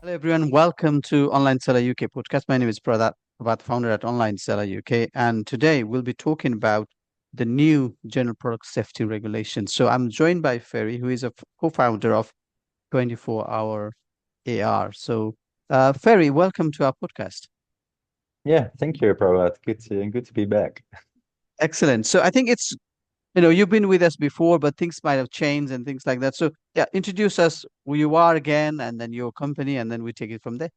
Hello, everyone. Welcome to Online Seller UK podcast. My name is Prabhat, founder at Online Seller UK. And today we'll be talking about the new General Product Safety Regulations. So I'm joined by Ferry, who is a co-founder of 24-Hour AR. So, Ferry, welcome to our podcast. Yeah, thank you, Prabhat. Good to be back. Excellent. So I think you've been with us before, but things might have changed and things like that. So, yeah, introduce us who you are again and then your company, and then we take it from there.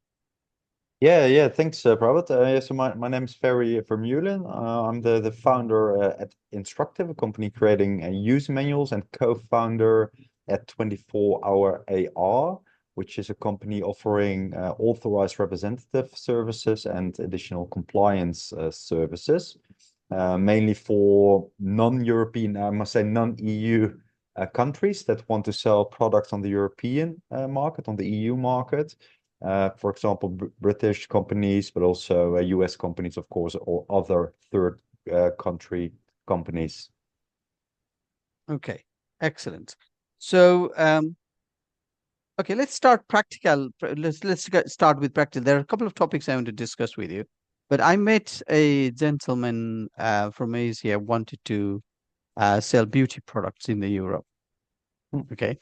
Yeah, thanks, Prabhat. My name is Ferry Vermeulen. I'm the founder at Instructive, a company creating user manuals, and co-founder at 24-Hour AR, which is a company offering authorized representative services and additional compliance services, mainly for non-European, I must say non-EU countries that want to sell products on the European market, on the EU market. For example, British companies, but also US companies, of course, or other third country companies. Okay, excellent. So, okay, let's start practical. Start with practical. There are a couple of topics I want to discuss with you, but I met a gentleman from Asia wanted to sell beauty products in the Europe. Hmm. Okay,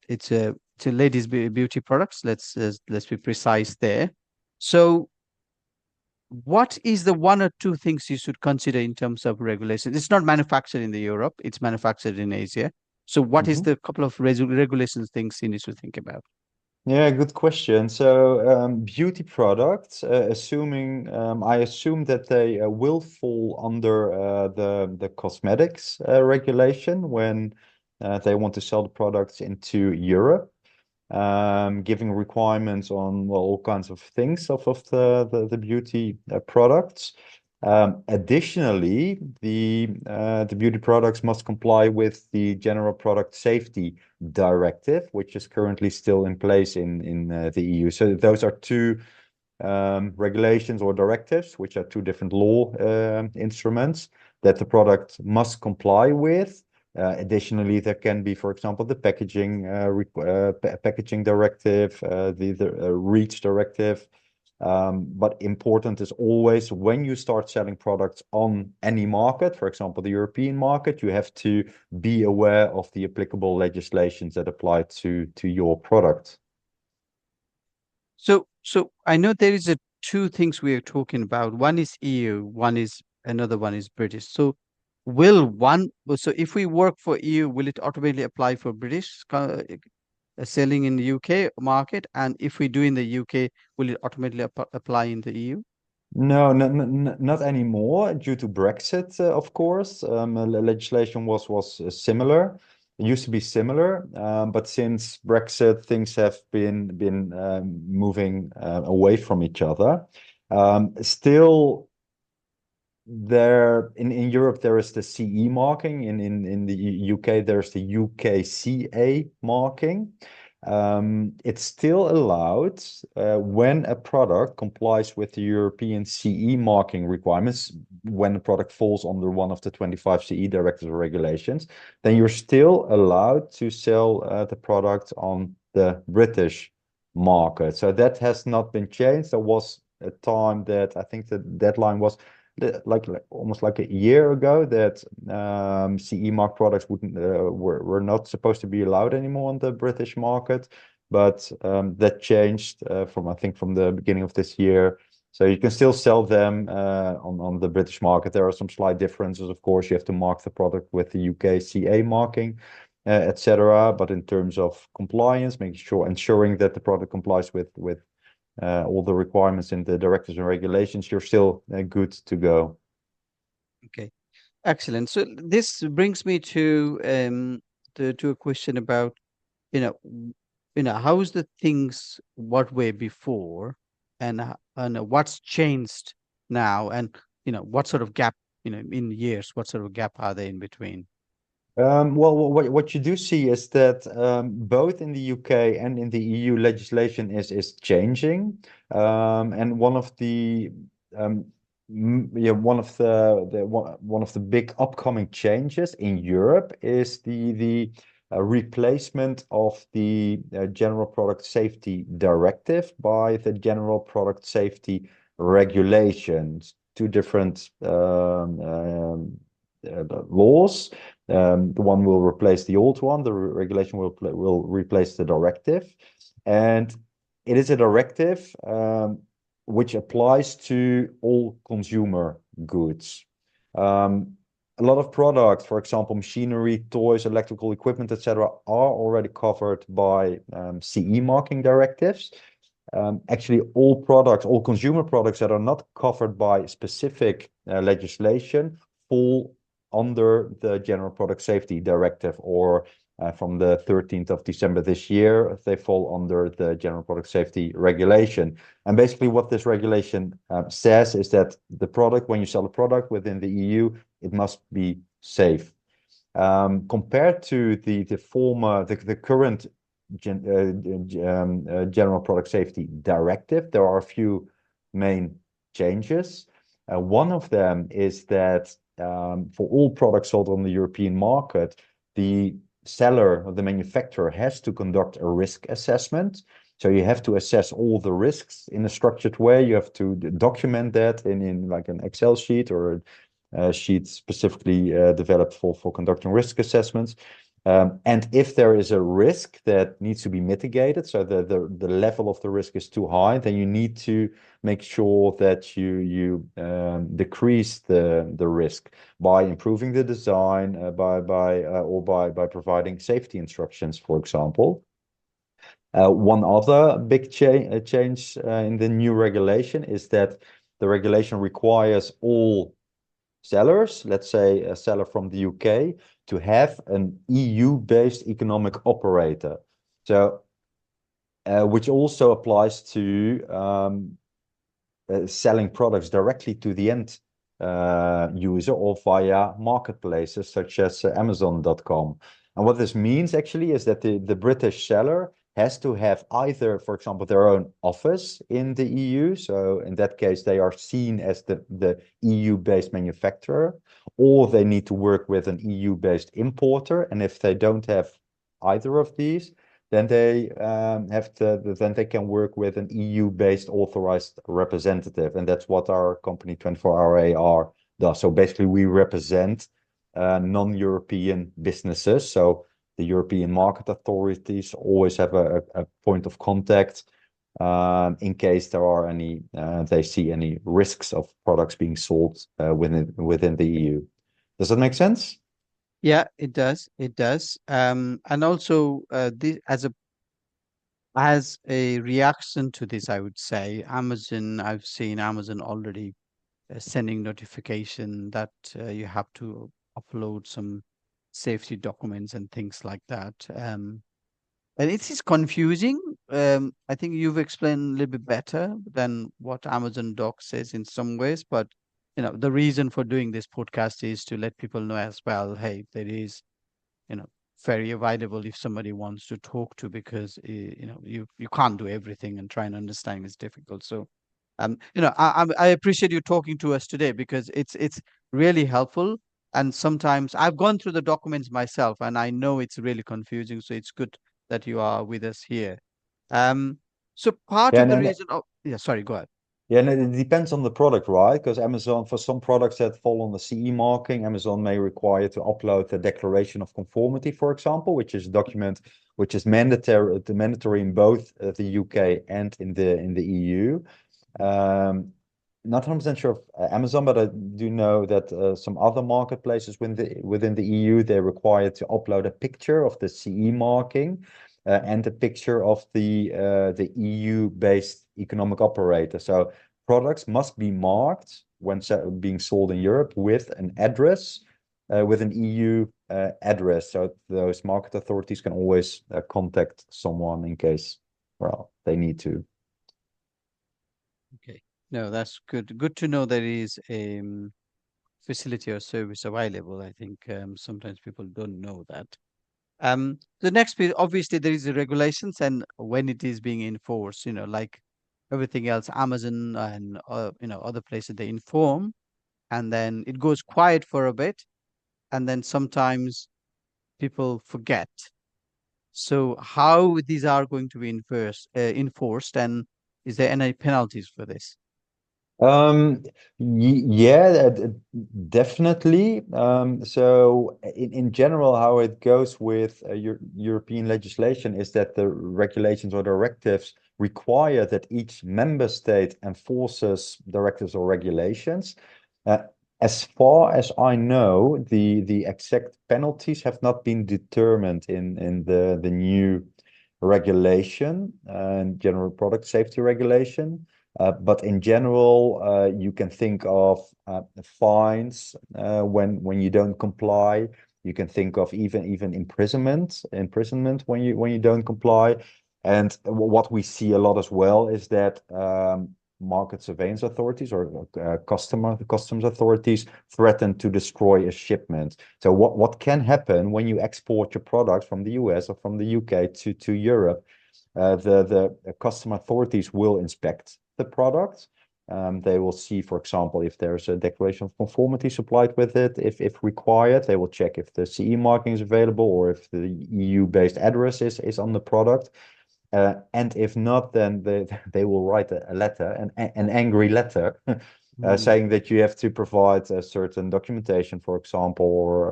it's a ladies' beauty products. Let's be precise there. So, what is the one or two things you should consider in terms of regulation? It's not manufactured in the Europe; it's manufactured in Asia. So, what is Mhm. the couple of regulations things you need to think about? Yeah, good question. So, beauty products, I assume that they will fall under the cosmetics regulation when they want to sell the products into Europe. Giving requirements on well, all kinds of things of the beauty products. Additionally, the beauty products must comply with the General Product Safety Directive, which is currently still in place in the EU. So those are two regulations or directives, which are two different law instruments that the product must comply with. Additionally, there can be, for example, the packaging directive, the REACH directive. But important is always when you start selling products on any market, for example, the European market, you have to be aware of the applicable legislations that apply to your product. So I know there is a two things we are talking about. One is EU, another one is British. So so if we work for EU, will it automatically apply for British selling in the UK market? And if we do in the UK, will it automatically apply in the EU? No, not anymore due to Brexit, of course. Legislation was similar. It used to be similar, but since Brexit, things have been moving away from each other. Still, in Europe there is the CE marking. In the UK there's the UKCA marking. It's still allowed when a product complies with the European CE marking requirements, when the product falls under one of the 25 CE directives or regulations, then you're still allowed to sell the product on the British market. So that has not been changed. There was a time that I think the deadline was like almost like a year ago that CE mark products wouldn't were not supposed to be allowed anymore on the British market, but that changed from I think from the beginning of this year. So you can still sell them on the British market. There are some slight differences, of course. You have to mark the product with the UKCA marking, etc. But in terms of compliance, ensuring that the product complies with all the requirements in the directives and regulations, you're still good to go. Okay, excellent. So this brings me to a question about you know how's the things what way before and what's changed now, and what sort of gap in years, what sort of gap are they in between? Well, what you do see is that both in the UK and in the EU, legislation is changing, and um, one of the big upcoming changes in Europe is the a replacement of the General Product Safety Directive by the General Product Safety Regulations, two different laws. The one will replace the old one. The regulation will replace the directive, and it is a directive which applies to all consumer goods. A lot of products, for example, machinery, toys, electrical equipment, etc., are already covered by CE marking directives. Actually, all products, all consumer products that are not covered by specific legislation fall under the General Product Safety Directive, or from the 13th of December this year, they fall under the General Product Safety Regulation. And basically what this regulation says is that the product, when you sell a product within the EU, it must be safe. Compared to the current General Product Safety Directive, there are a few main changes. One of them is that for all products sold on the European market, the seller or the manufacturer has to conduct a risk assessment. So you have to assess all the risks in a structured way. You have to document that in like an Excel sheet or a sheet specifically developed for conducting risk assessments. And if there is a risk that needs to be mitigated, so the level of the risk is too high, then you need to make sure that you decrease the risk by improving the design, by providing safety instructions, for example. One other big change in the new regulation is that the regulation requires all sellers, let's say a seller from the UK, to have an EU-based economic operator. So, which also applies to selling products directly to the end user or via marketplaces such as Amazon.com. And what this means actually is that the British seller has to have either, for example, their own office in the EU. So in that case, they are seen as the EU-based manufacturer, or they need to work with an EU-based importer. And if they don't have either of these, then they then they can work with an EU-based authorized representative. And that's what our company 24-hour AR does. So basically we represent non-European businesses. So the European market authorities always have a point of contact in case there are any, they see any risks of products being sold within the EU. Does that make sense? Yeah, it does. It does. And also, this as a reaction to this, I would say Amazon. I've seen Amazon already sending notification that you have to upload some safety documents and things like that. And it is confusing. I think you've explained a little bit better than what Amazon Doc says in some ways, but the reason for doing this podcast is to let people know as well. Hey, there is you know very available if somebody wants to talk to, because you can't do everything, and trying to understand is difficult. So I appreciate you talking to us today, because it's really helpful. And sometimes I've gone through the documents myself, and I know it's really confusing, so it's good that you are with us here. um so part Yeah, of the reason, oh yeah, sorry, go ahead. yeah, and it depends on the product, right? Because Amazon, for some products that fall on the CE marking, Amazon may require to upload a declaration of conformity, for example, which is a document which is mandatory in both the UK and in the EU. Um, Not 100% sure of Amazon, but I do know that some other marketplaces within the EU, they're required to upload a picture of the CE marking and a picture of the EU-based economic operator. So products must be marked when being sold in Europe with an address, with an EU address. So those market authorities can always contact someone in case, well, they need to. Okay, no, that's good to know there is a facility or service available. I think sometimes people don't know that. The next bit, obviously, there is the regulations and when it is being enforced. Like everything else, Amazon and other places, they inform, and then it goes quiet for a bit, and then sometimes people forget. So how these are going to be enforced, and is there any penalties for this? Um, yeah, definitely. So in general, how it goes with European legislation is that the regulations or directives require that each member state enforces directives or regulations. Uh, as far as I know, the exact penalties have not been determined in the new regulation and General Product Safety Regulation. But in general, you can think of fines when you don't comply. You can think of even imprisonment when you don't comply. And what we see a lot as well is that market surveillance authorities or customs authorities threaten to destroy a shipment. So what can happen when you export your products from the US or from the UK to Europe? The custom authorities will inspect the product. They will see, for example, if there's a declaration of conformity supplied with it. If required, they will check if the CE marking is available or if the EU-based address is on the product. And if not, then they will write a letter, an angry letter, Hmm. saying that you have to provide a certain documentation, for example, or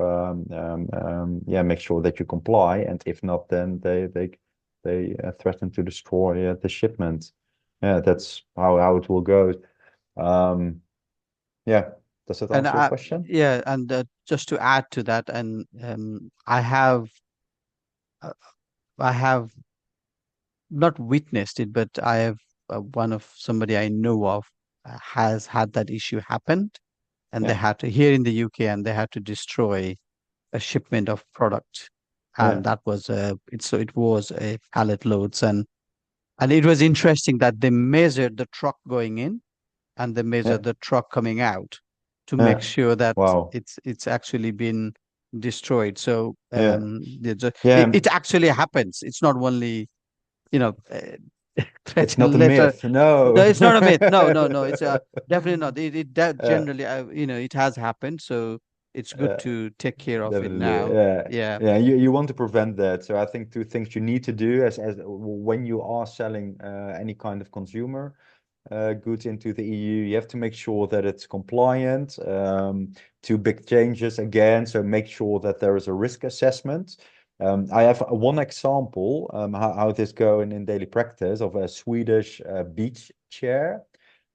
yeah, make sure that you comply. And if not, then they threaten to destroy the shipment. Yeah, that's how it will go. Um, yeah, does that And answer your question? yeah, and just to add to that, and uh, I have not witnessed it, but I have one of somebody I know of has had that issue happen, and they Yeah, had to here in the UK, and they had to destroy a shipment of product, yeah, and that was it was a pallet loads, and it was interesting that they measured the truck going in and they yeah, measured the truck coming out to make yeah. sure that Wow. it's actually been destroyed. So Yeah, it, yeah. it actually happens. It's not only It's not threaten a letter. myth. No. No, it's not a myth. No, no, no. It's definitely not. That Uh, generally, it has happened. So it's good uh, to take care of it Definitely. now. Yeah. Yeah. Yeah. You want to prevent that. So I think two things you need to do as when you are selling any kind of consumer goods into the EU, you have to make sure that it's compliant. Two big changes again. So make sure that there is a risk assessment. I have one example how this go in daily practice of a Swedish beach chair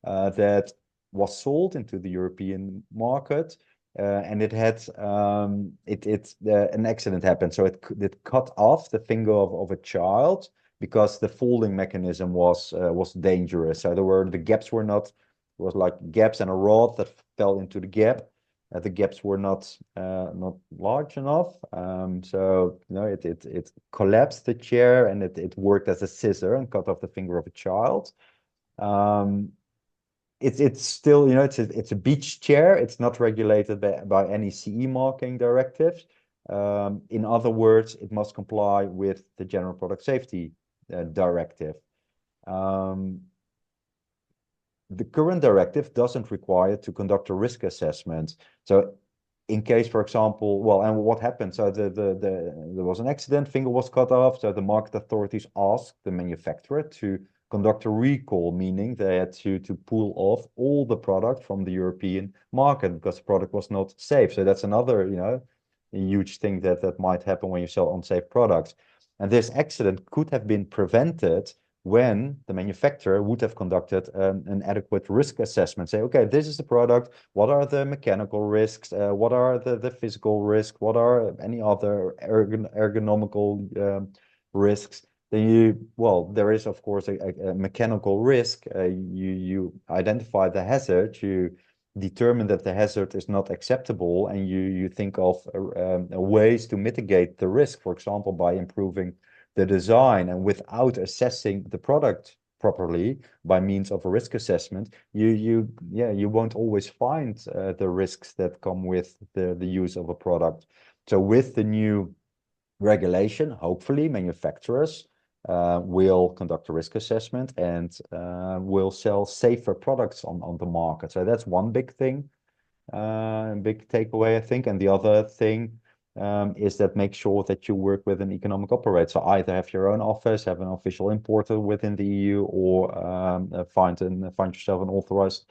that was sold into the European market. And it had an accident happened, so it cut off the finger of a child because the folding mechanism was dangerous. So the gaps were not was like gaps and a rod that fell into the gap. The gaps were not large enough. So you know it collapsed the chair and it worked as a scissor and cut off the finger of a child. Um, it's still, you know, it's a beach chair. It's not regulated by any CE marking directives. In other words, it must comply with the General Product Safety Directive. Um, the current directive doesn't require to conduct a risk assessment. So in case, for example, well, and what happened? So there was an accident, finger was cut off. So the market authorities asked the manufacturer to conduct a recall, meaning they had to pull off all the product from the European market because the product was not safe. So that's another, you know, a huge thing that might happen when you sell unsafe products. And this accident could have been prevented when the manufacturer would have conducted an adequate risk assessment. Say, okay, this is the product. What are the mechanical risks? What are the physical risks? What are any other ergonomical risks? Then well, there is of course a mechanical risk. You identify the hazard. You determine that the hazard is not acceptable, and you think of ways to mitigate the risk. For example, by improving the design, and without assessing the product properly by means of a risk assessment, you won't always find the risks that come with the use of a product. So with the new regulation, hopefully manufacturers will conduct a risk assessment and will sell safer products on the market. So that's one big thing, big takeaway, I think. And the other thing is that make sure that you work with an economic operator. So either have your own office, have an official importer within the EU, or find yourself an authorized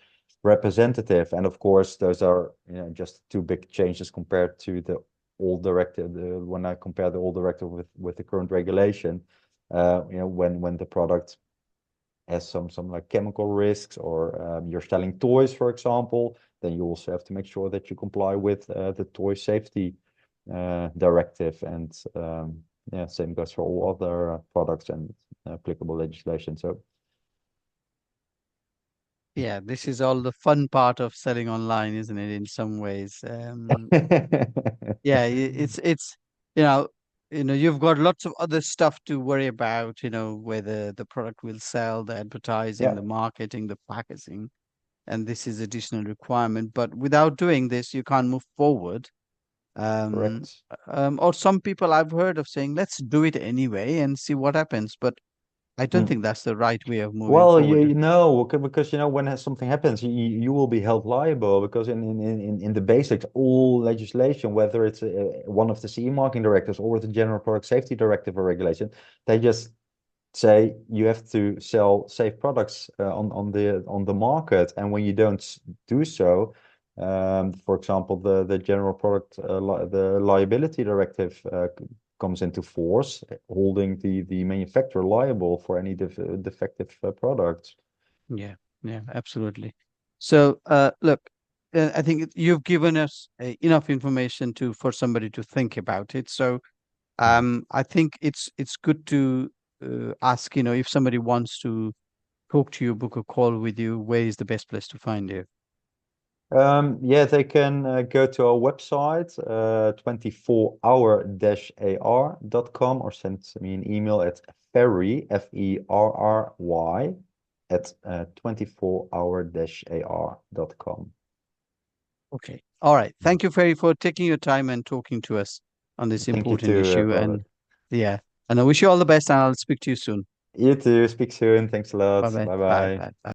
representative. And of course, those are just two big changes compared to the old directive. When I compare the old directive with the current regulation, when the product has some like chemical risks, or you're selling toys, for example, then you also have to make sure that you comply with the toy safety directive. And yeah, same goes for all other products and applicable legislation. So Yeah, this is all the fun part of selling online, isn't it? In some ways, yeah, it's you know, you've got lots of other stuff to worry about. Whether the product will sell, the advertising, yeah, the marketing, the packaging, and this is additional requirement. But without doing this, you can't move forward. Um, correct. or some people I've heard of saying, let's do it anyway and see what happens. But I don't Mm. think that's the right way of moving Well, forward. you know, because when something happens, you will be held liable, because in the basics, all legislation, whether it's one of the CE marking directives or the General Product Safety Directive or regulation, they just say you have to sell safe products on the market. And when you don't do so, for example, the General Product the Liability Directive comes into force, holding the manufacturer liable for any defective products. Yeah, yeah, absolutely. So, look, I think you've given us enough information to for somebody to think about it. So, Mhm. I think it's good to ask, if somebody wants to talk to you, book a call with you, where is the best place to find you? Yeah, they can go to our website, 24hour-ar.com, or send me an email at ferry, Ferry, at 24hour-ar.com. Okay. All right. Thank you, Ferry, for taking your time and talking to us on this Thank you important too, issue. Prabhat. And yeah, and I wish you all the best, and I'll speak to you soon. You too. Speak soon. Thanks a Bye lot. bye. Bye Bye bye. bye. Bye.